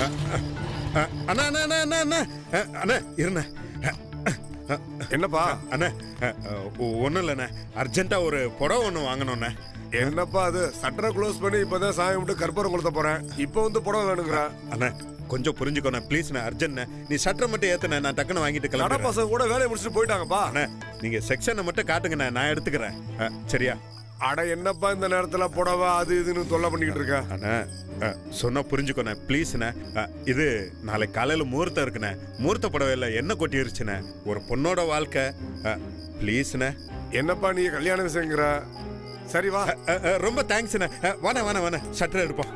அண்ணா அண்ணா அண்ணா அண்ணா அண்ணா அண்ணா இருண்ணே. என்னப்பா? அண்ணா ஒன்றும் இல்லைண்ணே, அர்ஜென்ட்டாக ஒரு புடவை ஒன்று வாங்கணுண்ணே. என்னப்பா அது? சட்டரை க்ளோஸ் பண்ணி இப்போதான் சாயம் விட்டு கற்பூரம் கொளுத்த போறேன். இப்போ வந்து புடவை வேணுங்கிறா? அண்ணா கொஞ்சம் புரிஞ்சுக்கோண்ணே ப்ளீஸ்ண்ணே, அர்ஜென்ட்ண்ணே. நீ சட்டரை மட்டும் ஏற்றுண்ணே, நான் டக்குன்னு வாங்கிட்டு கடை கிளம்புறேன். பசங்க கூட வேலையை முடிச்சுட்டு போயிட்டாங்கப்பா. அண்ணா நீங்கள் செக்ஷனை மட்டும் காட்டுங்கண்ணே, நான் எடுத்துக்கிறேன். சரியா? அட என்னப்பா இந்த நேரத்துல புடவை அது இதுன்னு தொல்லை பண்ணிக்கிட்டு இருக்க? அண்ணா சொன்னா புரிஞ்சுக்கோண்ணே ப்ளீஸ்ண்ணே. இது நாளைக்கு காலையில் முகூர்த்தம் இருக்குண்ணே. முகூர்த்த புடவை இல்லை என்ன கொட்டிருச்சுண்ணே. ஒரு பொண்ணோட வாழ்க்கை. ப்ளீஸ்ண்ணே. என்னப்பா நீ கல்யாண விஷயங்கிற? சரி வா. ரொம்ப தேங்க்ஸ்ண்ணே. வாண்ணே வாண்ணே வாண்ணே, ஷட்டர் எடுப்போம்.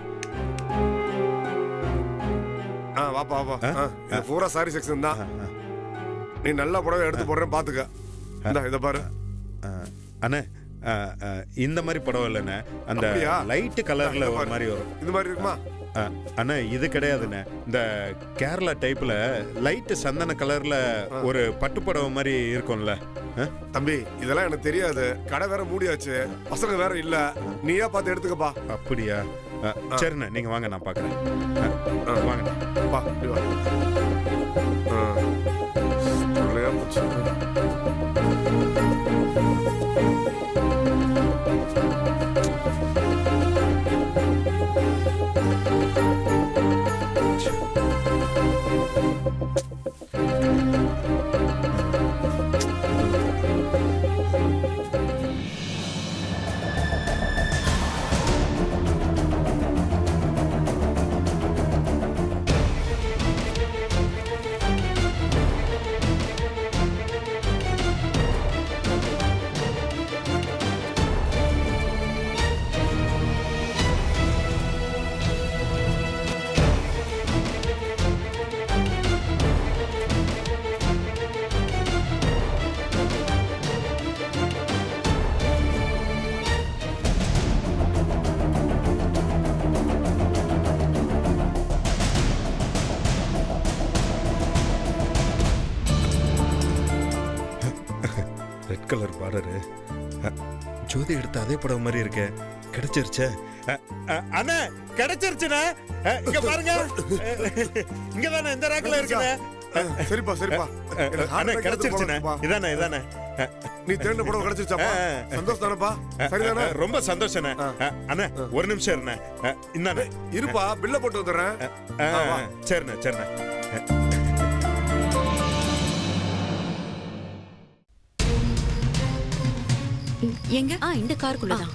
வாப்பா வாப்பா. பூரா சாரி செக்ஷன் தான். நீ நல்ல புடவை எடுத்து போடுறேன் பாத்துக்க. இதை பாரு அண்ணே. இந்த மாதிரி புடவை இல்லைண்ணே, அந்த லைட் கலர்ல ஒரு மாதிரி வரும். இந்த மாதிரி இருக்குமா? அண்ணா இது கிடையாதுண்ணே, இந்த கேரளா டைப்ல லைட் சந்தன கலர்ல ஒரு பட்டு புடவை மாதிரி இருக்கும்ல. தம்பி இதெல்லாம் எனக்கு தெரியாது. கடை வேற மூடியாச்சு, பசங்க வேற இல்ல. நீயா பார்த்து எடுத்துக்கப்பா. அப்படியா? சரிண்ணே, நீங்க வாங்க, நான் பாக்குறேன். வாங்க பா. ரெட் கலர் பார்டரு, ஜோதி எடுத்த அதே படம் மாதிரி இருக்கு. கிடைச்சிருச்சே அண்ணா, கிடைச்சிருச்சுண்ணே. இங்க பாருங்க, இங்க தானே இந்த ரேக்ல இருக்குண்ணே. சரிப்பா சரிப்பா. அண்ணா கிடைச்சிருச்சுண்ணே. இதானே இதானே. நீ தேர்ந்த படம் கிடைச்சிருச்சாப்பா? சந்தோஷம் தானப்பா? சரிதானே? ரொம்ப சந்தோஷண்ணே. அண்ணா ஒரு நிமிஷம் இருண்ணே. இந்தாண்ணே இருப்பா, பில்ல போட்டு வந்துடுறேன். சரிண்ணே சரிண்ணே. எங்க? இந்த காருக்குள்ளதான்.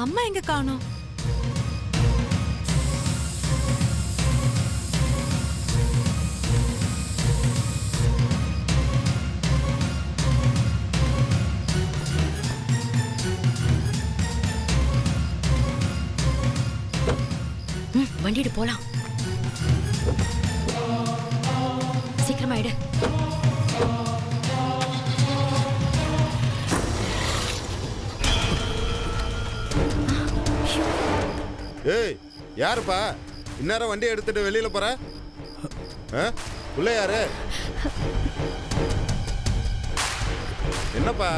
அம்மா எங்க காணோம்? வண்டிட்டு போலாம். சீக்கிரமாயிடு. ஏய் யாருப்பா இந்நேரம் வண்டி எடுத்துட்டு வெளியில போற? உள்ள யாரு? என்னப்பா?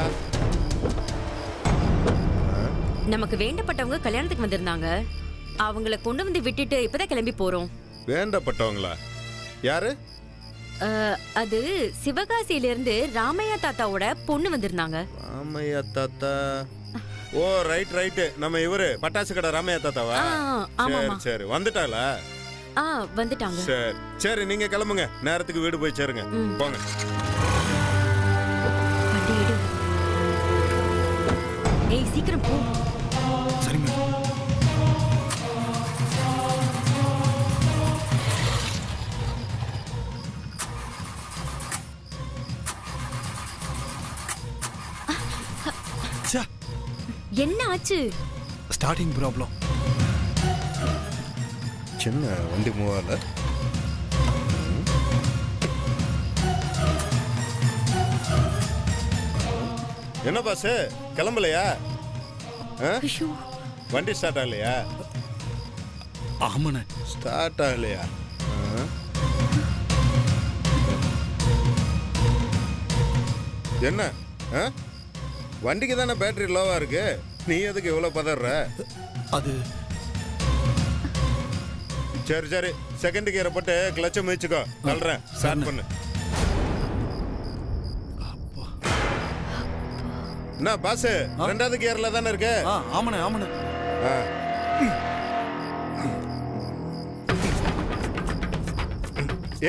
நமக்கு வேண்டப்பட்டவங்க கல்யாணத்துக்கு வந்திருந்தாங்க. அவங்கள கொண்டு வந்து விட்டுட்டு இப்பதான் கிளம்பி போறோம். வேண்டப்பட்டவங்களா? யாரு? அது சிவகாசியில இருந்து ராமையா தாத்தாவோட பொண்ணு வந்திருந்தாங்க. ராமையா தாத்தா? ஓ ரைட் ரைட், நம்ம இவரு பட்டாசு கடை ராமையா தாத்தாவா? சரி சரி, வந்துட்டாளா? வந்துட்டாங்க. சரி சரி, நீங்க கிளம்புங்க, நேரத்துக்கு வீடு போய் சேருங்க. போங்க. ஏய் சீக்கிரம் போ. சரி மேடம். என்ன ஆச்சு? Starting problem. சின்ன வண்டி மூவால. என்ன பாஸ் கிளம்பலையா? வண்டி ஸ்டார்ட் ஆகலையா? ஆமாண்ணே ஸ்டார்ட் ஆகலையா? என்ன வண்டிக்கு தானே பேட்டரி லோவா இருக்கு, நீ எதுக்கு இவ்வளவு பதற? அது சரி சரி, செகண்ட் கியரை போட்டு கிளச்சை மிதிச்சுக்கோ. தள்ளுறேன், ஸ்டார்ட் பண்ணு. என்ன பாஸ், ரெண்டாவது கியர்ல தானே இருக்கு? ஆமாண்ணே ஆமாண்ணே.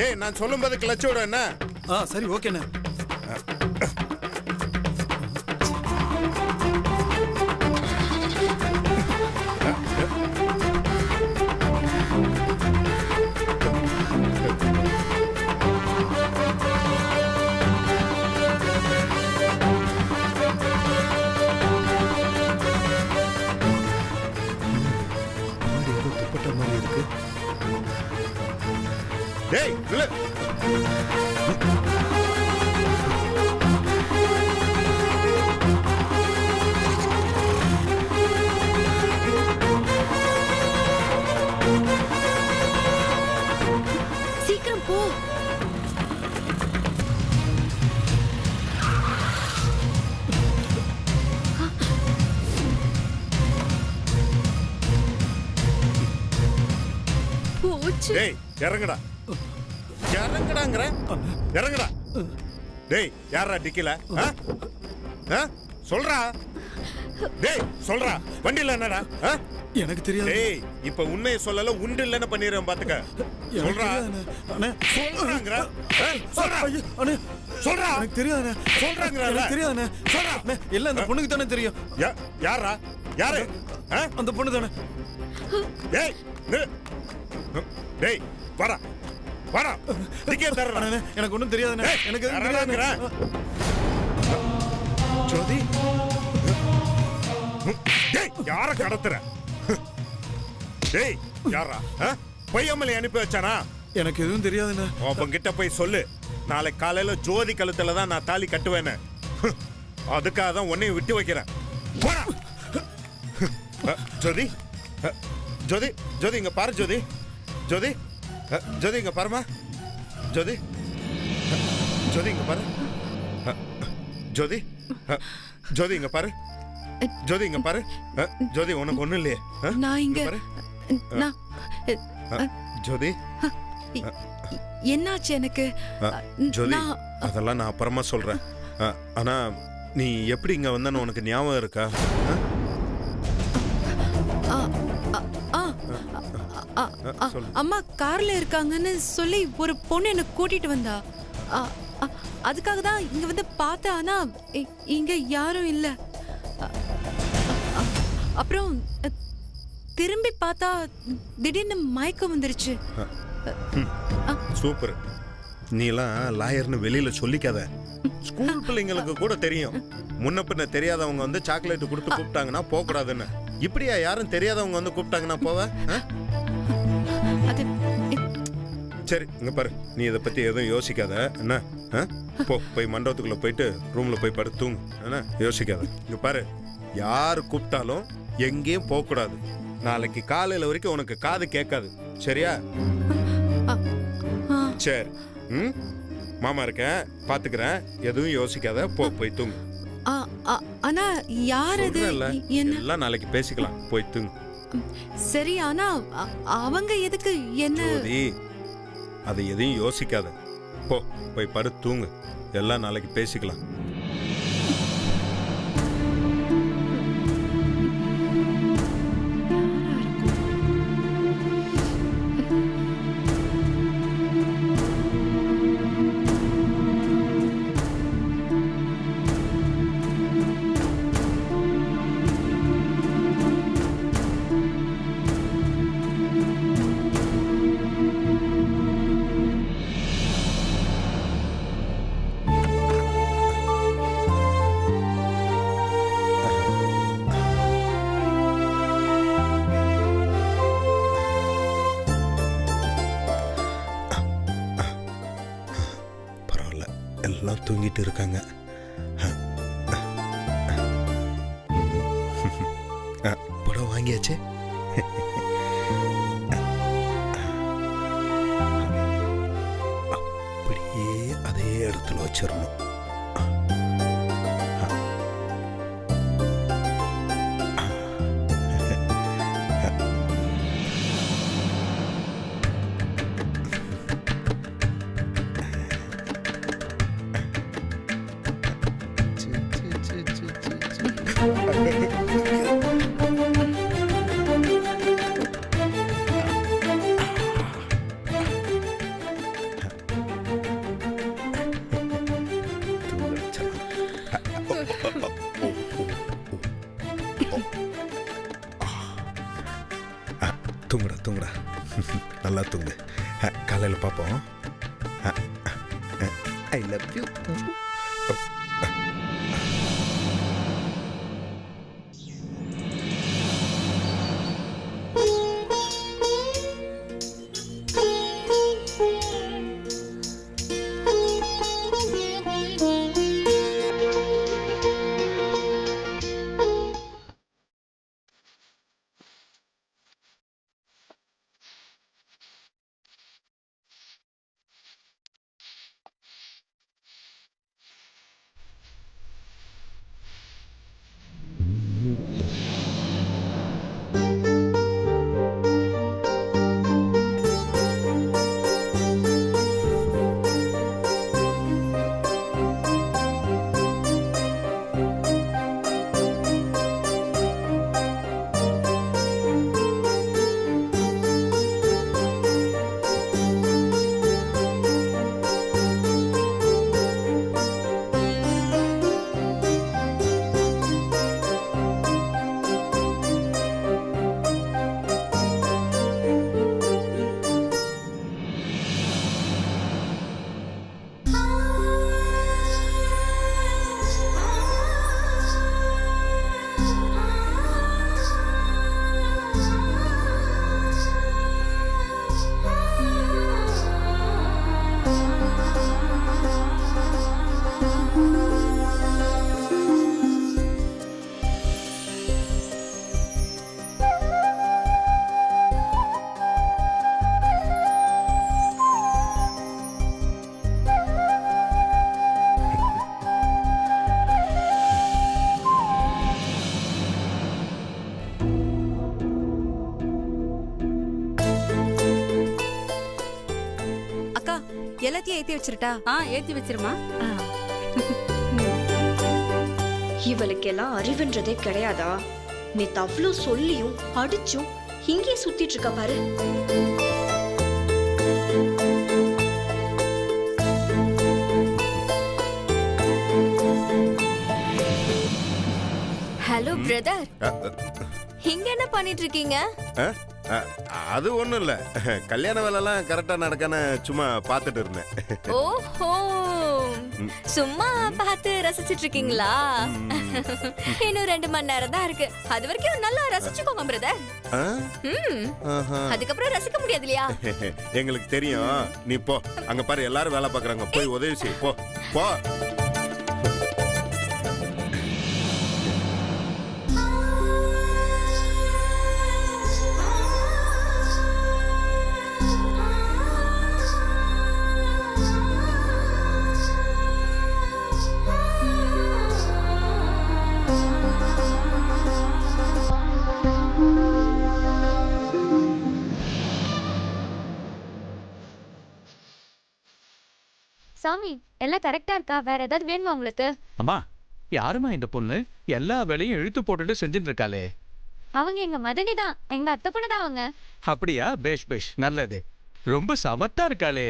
ஏய், நான் சொல்லும்போது கிளச் விட. என்ன? சரி ஓகேண்ணே. துப்பட்ட மாதிரி இருக்கு. டேய் இல்ல, சீக்கிரம் போ. போச்சு. டேய் இறங்குடா, இறங்குடாங்கற, இறங்குடா. டேய் யாரா டிக்கில? சொல்றா. டேய் சொல்றா, வண்டியில என்னடா? எனக்கு தெரியாது. டேய் இப்ப உண்மையை சொல்லல, உண்டு இல்லன்னு பண்ணிடுறேன் பாத்துக்க. சொல்றா. சொல்றாங்கற, சொல்றா. சொல்றா. எனக்கு தெரியாதுண்ணே. சொல்றாங்கற, எனக்கு தெரியாதுண்ணே. சொல்றா. எல்லாம் அந்த பொண்ணுக்கு தானே தெரியும். யாரா? யாரு? அந்த பொண்ணு தானே. டேய் டேய் வாடா வாடா, டிக்கெட் தரறா. எனக்கு ஒண்ணும் தெரியாதுண்ணே. எனக்கு எதுவும் தெரியாதுண்ணே. ஜோதி, டேய் யார கடத்துற? டேய் யாரா? பையம்மலை அனுப்பி வச்சானா? எனக்கு எதுவும் தெரியாதுண்ணே. அவங்கிட்ட போய் சொல்லு, நாளை காலையில ஜோதி கழுத்துல தான் நான் தாலி கட்டுவேன்னு. அதுக்காக தான் உன்னையும் விட்டு வைக்கிறேன். போடா. ஜோதி, ஜோதி, ஜோதி இங்க பாரு. ஜோதி, ஜோதி, ஜோதி இங்க பாருமா. ஜோதி, ஜோதி இங்க பாரு. ஜோதி, ஜோதி இங்க பாரு. ஜோதி இங்க பாரு. ஜோதி உனக்கு ஒண்ணும் இல்லையே? நான் இங்க பாரு. நான் ஜோதி, என்னாச்சு எனக்கு? ஜோதி நான் அதெல்லாம் நான் அப்புறமா சொல்றேன். ஆனா நீ எப்படி இங்க வந்தன்னு உனக்கு ஞாபகம் இருக்கா? அம்மா கார்ல இருக்காங்கன்னு சொல்லி ஒரு பொண்ணு என்ன கூட்டிட்டு வந்தா. அதுக்காக தான் இங்க வந்து பார்த்தேன். ஆனா இங்க யாரும் இல்ல. அப்புறம் திரும்பி பார்த்தா திடீர்னு மயக்கம் வந்துருச்சு. சூப்பர். நீலாம் லாயர்னு வெளியில சொல்லிக்காத. ஸ்கூல் பிள்ளைங்களுக்கு கூட தெரியும், முன்ன பின்ன தெரியாதவங்க வந்து சாக்லேட் கொடுத்து கூப்பிட்டாங்கன்னா போக கூடாதுன்னு. இப்படியா யாரும் தெரியாதவங்க வந்து கூப்பிட்டாங்கன்னா போவ? சரி இங்க பாரு, நீ இதை பத்தி எதுவும் யோசிக்காத. என்ன போய் மண்டபத்துக்குள்ள போயிட்டு ரூம்ல போய் படுத்து தூங்கு. என்ன யோசிக்காத. இங்க பாரு, யாரு கூப்பிட்டாலும் எங்கேயும் போக கூடாது. நாளைக்கு காலையில வரைக்கும் உனக்கு காது கேட்காது. சரியா? சரி. மாமா இருக்கேன், பாத்துக்கிறேன். எதுவும் யோசிக்காத, போய் தூங்கு. ஆனா யார் அது? எல்லாம் நாளைக்கு பேசிக்கலாம். போய் தூங்கு. சரி, ஆனா அவங்க எதுக்கு என்ன? ஜோதி, அதை எதையும் யோசிக்காத. போய் படுத்து தூங்கு. எல்லாம் நாளைக்கு பேசிக்கலாம். எல்லாம் தூங்கிட்டு இருக்காங்க. புடவை வாங்கியாச்சு. அப்படியே அதே இடத்துல வச்சிடணும். தூங்குடா தூங்குடா நல்லா தூங்கு. காலையில் பார்ப்போம். I love you. எல்லாத்தையும் ஏத்தி வச்சிருட்டா? ஏத்தி வச்சிருமா. இவளுக்கெல்லாம் அறிவுன்றதே கிடையாதா? நீ தவ்ளோ சொல்லியும் அடிச்சும் இங்கே சுத்திட்டு இருக்க பாரு. ஹலோ பிரதர், இங்க என்ன பண்ணிட்டு இருக்கீங்க? அது ஒன்றும் இல்லை, கல்யாண வேலைலாம் கரெக்டாக நடக்கான்னு சும்மா பார்த்துட்டு இருந்தேன். ஓஹோ, சும்மா பார்த்து ரசிச்சிட்டு இருக்கீங்களா? இன்னும் 2 மணி நேரம் தான் இருக்கு. அது வரைக்கும் நல்லா ரசிச்சுக்கோங்க பிரதர். அதுக்கப்புறம் ரசிக்க முடியாது இல்லையா? எங்களுக்கு தெரியும். நீ போ, அங்க பாரு எல்லாரும் வேலை பார்க்கறாங்க, போய் உதவி செய். போ போ. சாமி, எல்லாம் கரெக்டா இருக்கா? வேற ஏதாவது வேணுமா உங்களுக்கு? அம்மா, யாருமா இந்த பொண்ணு? எல்லா வேலையும் இழுத்து போட்டுட்டு செஞ்சுட்டு இருக்காளே. அவங்க எங்க மதனி தான், எங்க அத்தை பொண்ணு தான் அவங்க. அப்படியா? பேஷ் பேஷ், நல்லது. ரொம்ப சமத்தா இருக்காளே.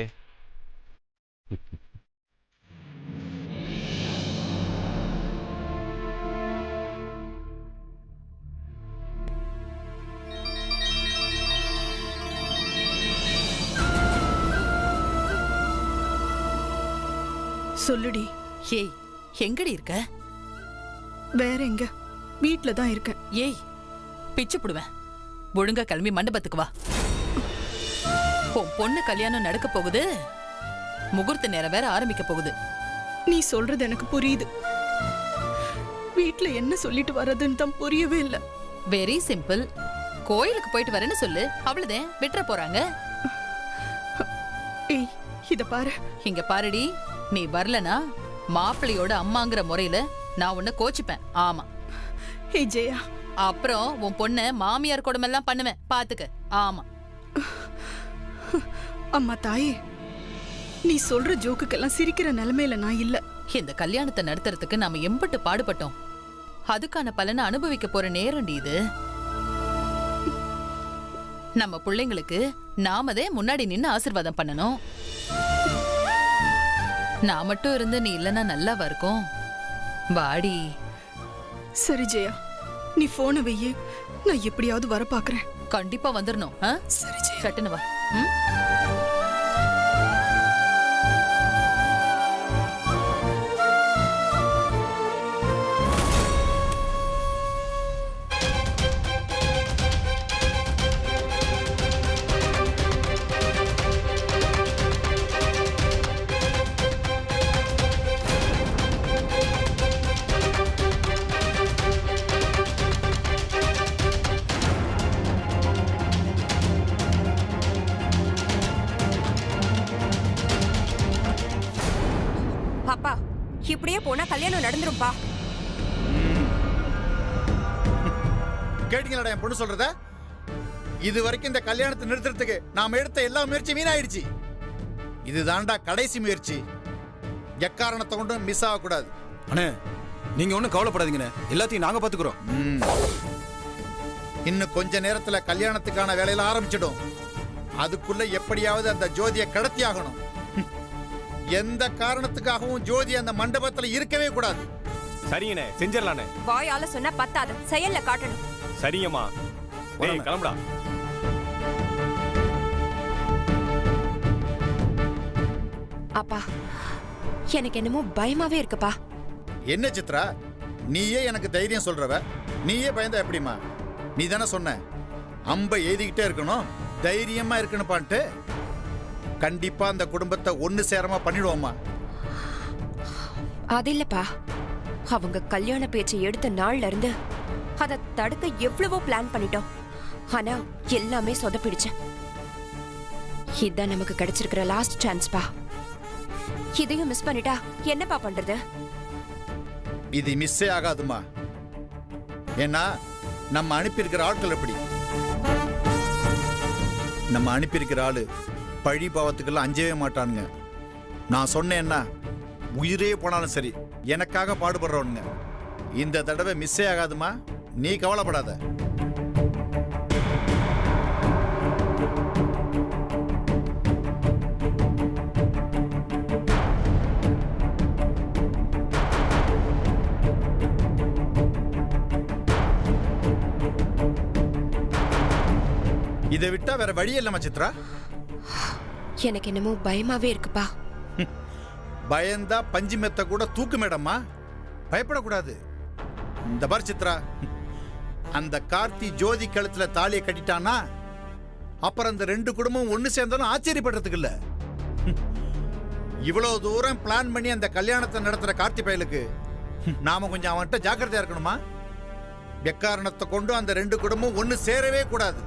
சொல்லுடி. ஏய், எங்கடி இருக்க? வேற எங்க? வீட்ல தான் இருக்கேன். ஏய், பிச்சு புடுவேன். ஒழுங்கா கிளம்பி மண்டபத்துக்கு வா. உன் பொண்ணு கல்யாணம் நடக்க போகுது. முகூர்த்த நேரம் வேற ஆரம்பிக்க போகுது. நீ சொல்றது எனக்கு புரியுது. வீட்ல என்ன சொல்லிட்டு வர்றதுன்னு தான் புரியவே இல்ல. Very simple. கோயிலுக்கு போயிட்டு வரேன்னு சொல்லு, அவ்வளவுதான். விட்டுற போறாங்க. ஏய், இத பாரு. இங்க பாருடி, நீ வரலனா மாப்பிள்ளையோட அம்மாங்கிற முறையில நான் உன்னை கோச்சிப்பேன். ஆமா. ஏய் ஜெயா, அப்புறம் உன் பொண்ண மாமியார் கொடுமெல்லாம் பண்ணுவேன், பாத்துக்க. ஆமா. அம்மா தாயே, நீ சொல்ற ஜோக்குக்கெல்லாம் சிரிக்கிற நிலைமையில நான் இல்ல. இந்த கல்யாணத்தை நடத்துறதுக்கு நாம எம்பட்டு பாடுபட்டோம். அதுக்கான பலனை அனுபவிக்க போற நேரண்டி இது. நம்ம பிள்ளைங்களுக்கு நாமதே முன்னாடி நின்னு ஆசீர்வாதம் பண்ணணும். நான் மட்டும் இருந்து நீ இல்லனா நல்லாவா இருக்கும்? வாடி. சரி ஜெயா, நீ போன வையே, நான் எப்படியாவது வர பாக்குறேன். கண்டிப்பா வந்துடணும். சட்டுன்னு வா. ம்? அப்பா இப்படியே போனா கல்யாணம் நடந்துரும்பா. கேட்டீங்களா என் பொண்ணு சொல்றத? இது வரைக்கும் இந்த கல்யாணத்தை நிறுத்துறதுக்கு நாம எடுத்த எல்லா முயற்சி வீணாயிடுச்சு. இதுதான்டா கடைசி முயற்சி. எக்காரணத்தை கொண்டும் மிஸ் ஆகக்கூடாது. அண்ணே நீங்க ஒன்றும் கவலைப்படாதீங்கண்ணே, எல்லாத்தையும் நாங்க பாத்துக்கிறோம். இன்னும் கொஞ்ச நேரத்துல கல்யாணத்துக்கான வேலையில ஆரம்பிச்சிடும். அதுக்குள்ள எப்படியாவது அந்த ஜோதியை கடத்தி ஆகணும். எந்த காரணத்துக்காகவும் ஜோதி அந்த மண்டபத்துல இருக்கவே கூடாது. சரிங்கண்ணே, செஞ்சிடலாண்ணே. வாயால சொன்னா பத்தாது, செயல்ல காட்டணும். சரிங்கம்மா, கிளம்புடா. அப்பா எனக்கு என்னமோ பயமாவே இருக்குப்பா. என்ன சித்ரா, நீயே எனக்கு தைரியம் சொல்றவ, நீயே பயந்தா எப்படிமா? நீ தானே சொன்ன அம்ப எழுதிக்கிட்டே இருக்கணும், தைரியமா இருக்கணும் பான்ட்டு. கண்டிப்பா அந்த குடும்பத்தை ஒண்ணு சேரமா பண்ணிடுவோம்மா. அது இல்லப்பா, அவங்க கல்யாண பேச்சை எடுத்த நாள்ல இருந்து அதை தடுக்க எவ்வளவோ பிளான் பண்ணிட்டோம். ஆனா எல்லாமே சொதப்பிடுச்சு. இதான் நமக்கு கிடைச்சிருக்கிற லாஸ்ட் சான்ஸ் பா. இதையும் மிஸ் பண்ணிட்டா என்னப்பா பண்றது? இது மிஸ்ஸே ஆகாதுமா. ஏன்னா நம்ம அனுப்பியிருக்கிற ஆட்கள் எப்படி? நம்ம அனுப்பியிருக்கிற ஆளு பழி பாவத்துக்கெல்லாம் அஞ்சவே மாட்டானுங்க. நான் சொன்னேன்னா உயிரே போனாலும் சரி எனக்காக பாடுபடுறவனுங்க. இந்த தடவை மிஸ்ஸே ஆகாதுமா, நீ கவலைப்படாத. இதை விட்டா வேற வழி இல்லம்மா சித்ரா. எனக்கு என்னமோ பயமாவே இருக்குப்பா. பயந்தா பஞ்சு மெத்த கூட தூக்கு மேடம்மா, பயப்படக்கூடாது. இந்த பார் சித்ரா, அந்த கார்த்தி ஜோதி கழுத்துல தாலியை கட்டிட்டானா அப்புறம் அந்த ரெண்டு குடும்பம் ஒண்ணு சேர்ந்தாலும் ஆச்சரியப்படுறதுக்கு இல்ல. இவ்வளவு தூரம் பிளான் பண்ணி அந்த கல்யாணத்தை நடத்துற கார்த்தி பயலுக்கு நாம கொஞ்சம் அவன்கிட்ட ஜாக்கிரதையா இருக்கணுமா? எக்காரணத்தை கொண்டு அந்த ரெண்டு குடும்பம் ஒண்ணு சேரவே கூடாது.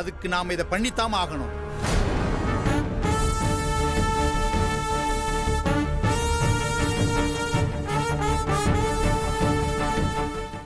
அதுக்கு நாம இதை பண்ணித்தாம ஆகணும்.